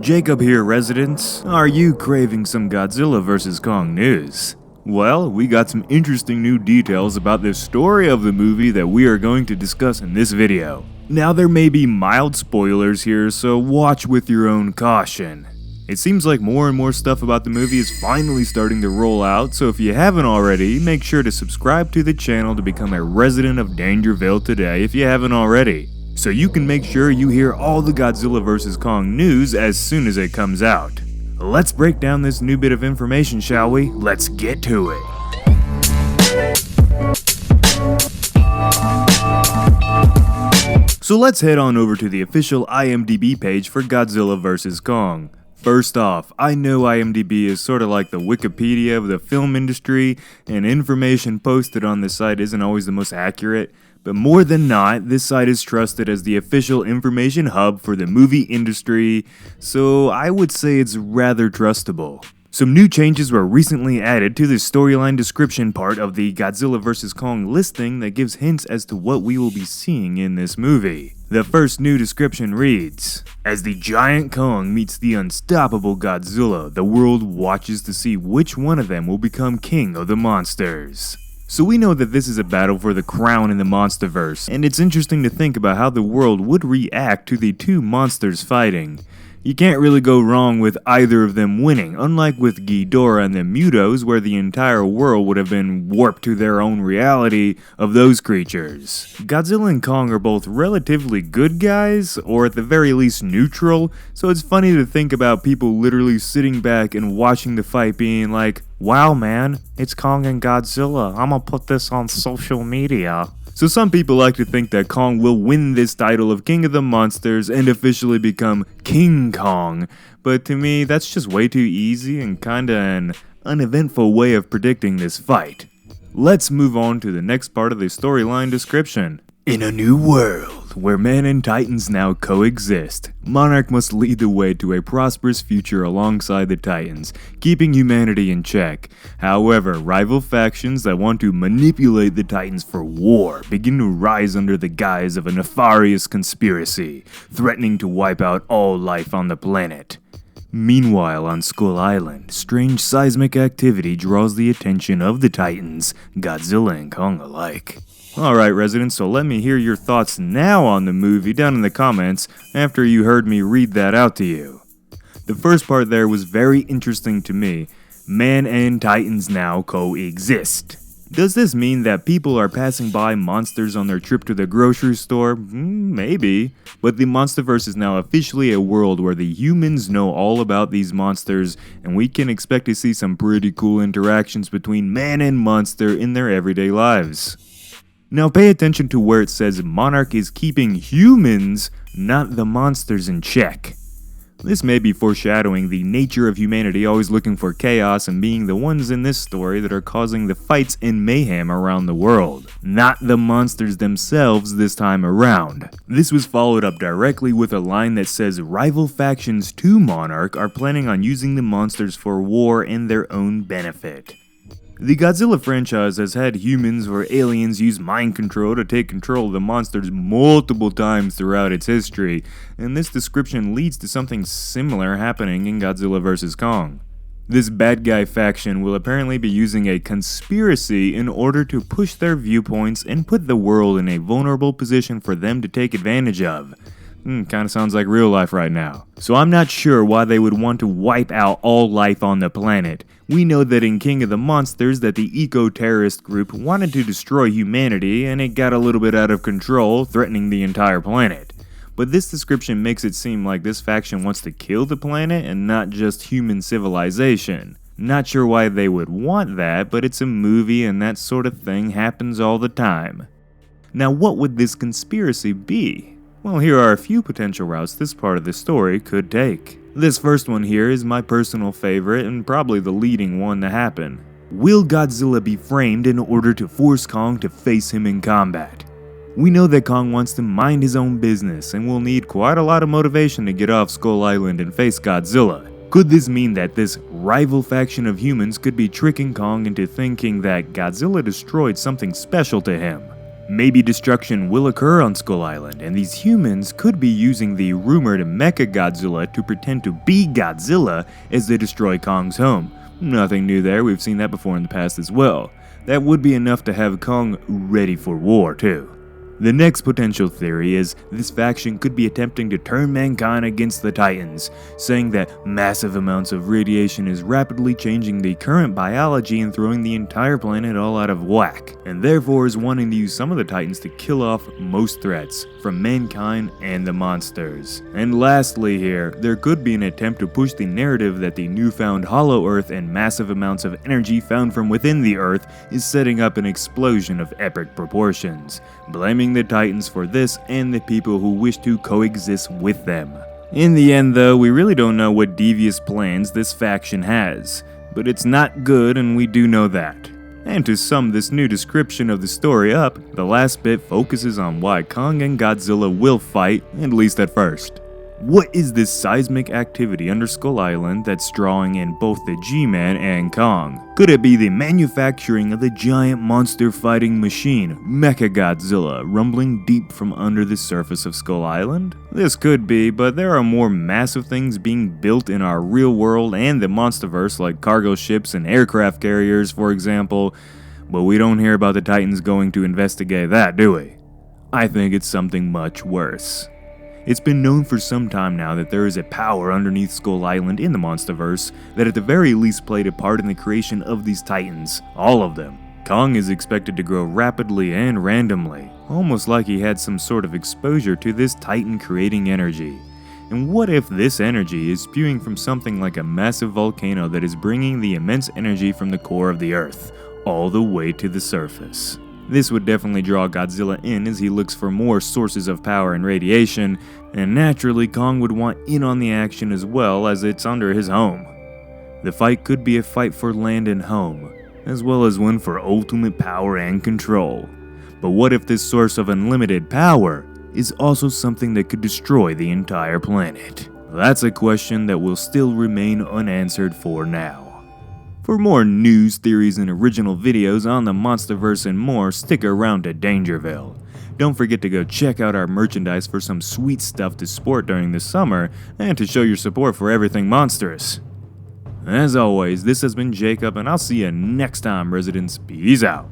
Jacob here, residents. Are you craving some Godzilla vs. Kong news? Well, we got some interesting new details about the story of the movie that we are going to discuss in this video. Now there may be mild spoilers here, so watch with your own caution. It seems like more and more stuff about the movie is finally starting to roll out, so if you haven't already, make sure to subscribe to the channel to become a resident of Dangerville today if you haven't already, so you can make sure you hear all the Godzilla vs. Kong news as soon as it comes out. Let's break down this new bit of information, shall we? Let's get to it. So let's head on over to the official IMDB page for Godzilla vs. Kong. First off, I know IMDB is sort of like the Wikipedia of the film industry, and information posted on this site isn't always the most accurate, but more than not, this site is trusted as the official information hub for the movie industry, so I would say it's rather trustable. Some new changes were recently added to the storyline description part of the Godzilla vs. Kong listing that gives hints as to what we will be seeing in this movie. The first new description reads, "As the giant Kong meets the unstoppable Godzilla, the world watches to see which one of them will become king of the monsters." So we know that this is a battle for the crown in the Monsterverse, and it's interesting to think about how the world would react to the two monsters fighting. You can't really go wrong with either of them winning, unlike with Ghidorah and the Mutos, where the entire world would have been warped to their own reality of those creatures. Godzilla and Kong are both relatively good guys, or at the very least neutral, so it's funny to think about people literally sitting back and watching the fight being like, "Wow man, it's Kong and Godzilla, I'ma put this on social media." So some people like to think that Kong will win this title of King of the Monsters and officially become King Kong, but to me that's just way too easy and kinda an uneventful way of predicting this fight. Let's move on to the next part of the storyline description. In a new world, where man and titans now coexist, Monarch must lead the way to a prosperous future alongside the titans, keeping humanity in check. However, rival factions that want to manipulate the titans for war begin to rise under the guise of a nefarious conspiracy, threatening to wipe out all life on the planet. Meanwhile, on Skull Island, strange seismic activity draws the attention of the titans, Godzilla and Kong alike. Alright residents, so let me hear your thoughts now on the movie down in the comments after you heard me read that out to you. The first part there was very interesting to me. Man and titans now coexist. Does this mean that people are passing by monsters on their trip to the grocery store? Maybe. But the Monsterverse is now officially a world where the humans know all about these monsters, and we can expect to see some pretty cool interactions between man and monster in their everyday lives. Now pay attention to where it says Monarch is keeping humans, not the monsters, in check. This may be foreshadowing the nature of humanity always looking for chaos and being the ones in this story that are causing the fights and mayhem around the world, not the monsters themselves this time around. This was followed up directly with a line that says rival factions to Monarch are planning on using the monsters for war in their own benefit. The Godzilla franchise has had humans or aliens use mind control to take control of the monsters multiple times throughout its history, and this description leads to something similar happening in Godzilla vs. Kong. This bad guy faction will apparently be using a conspiracy in order to push their viewpoints and put the world in a vulnerable position for them to take advantage of. Kinda sounds like real life right now. So I'm not sure why they would want to wipe out all life on the planet. We know that in King of the Monsters that the eco-terrorist group wanted to destroy humanity and it got a little bit out of control, threatening the entire planet. But this description makes it seem like this faction wants to kill the planet and not just human civilization. Not sure why they would want that, but it's a movie and that sort of thing happens all the time. Now what would this conspiracy be? Well, here are a few potential routes this part of the story could take. This first one here is my personal favorite and probably the leading one to happen. Will Godzilla be framed in order to force Kong to face him in combat? We know that Kong wants to mind his own business and will need quite a lot of motivation to get off Skull Island and face Godzilla. Could this mean that this rival faction of humans could be tricking Kong into thinking that Godzilla destroyed something special to him? Maybe destruction will occur on Skull Island, and these humans could be using the rumored Mecha-Godzilla to pretend to be Godzilla as they destroy Kong's home. Nothing new there, we've seen that before in the past as well. That would be enough to have Kong ready for war too. The next potential theory is this faction could be attempting to turn mankind against the Titans, saying that massive amounts of radiation is rapidly changing the current biology and throwing the entire planet all out of whack, and therefore is wanting to use some of the Titans to kill off most threats from mankind and the monsters. And lastly here, there could be an attempt to push the narrative that the newfound hollow Earth and massive amounts of energy found from within the Earth is setting up an explosion of epic proportions, blaming the Titans for this and the people who wish to coexist with them. In the end though, we really don't know what devious plans this faction has, but it's not good and we do know that. And to sum this new description of the story up, the last bit focuses on why Kong and Godzilla will fight, at least at first. What is this seismic activity under Skull Island that's drawing in both the G-Man and Kong? Could it be the manufacturing of the giant monster fighting machine, Mecha-Godzilla, rumbling deep from under the surface of Skull Island? This could be, but there are more massive things being built in our real world and the Monsterverse, like cargo ships and aircraft carriers, for example, but we don't hear about the Titans going to investigate that, do we? I think it's something much worse. It's been known for some time now that there is a power underneath Skull Island in the Monsterverse that at the very least played a part in the creation of these Titans, all of them. Kong is expected to grow rapidly and randomly, almost like he had some sort of exposure to this Titan creating energy. And what if this energy is spewing from something like a massive volcano that is bringing the immense energy from the core of the Earth, all the way to the surface? This would definitely draw Godzilla in as he looks for more sources of power and radiation, and naturally Kong would want in on the action as well as it's under his home. The fight could be a fight for land and home, as well as one for ultimate power and control. But what if this source of unlimited power is also something that could destroy the entire planet? That's a question that will still remain unanswered for now. For more news, theories, and original videos on the Monsterverse and more, stick around to Dangerville. Don't forget to go check out our merchandise for some sweet stuff to sport during the summer, and to show your support for everything monstrous. As always, this has been Jacob, and I'll see you next time, residents. Peace out.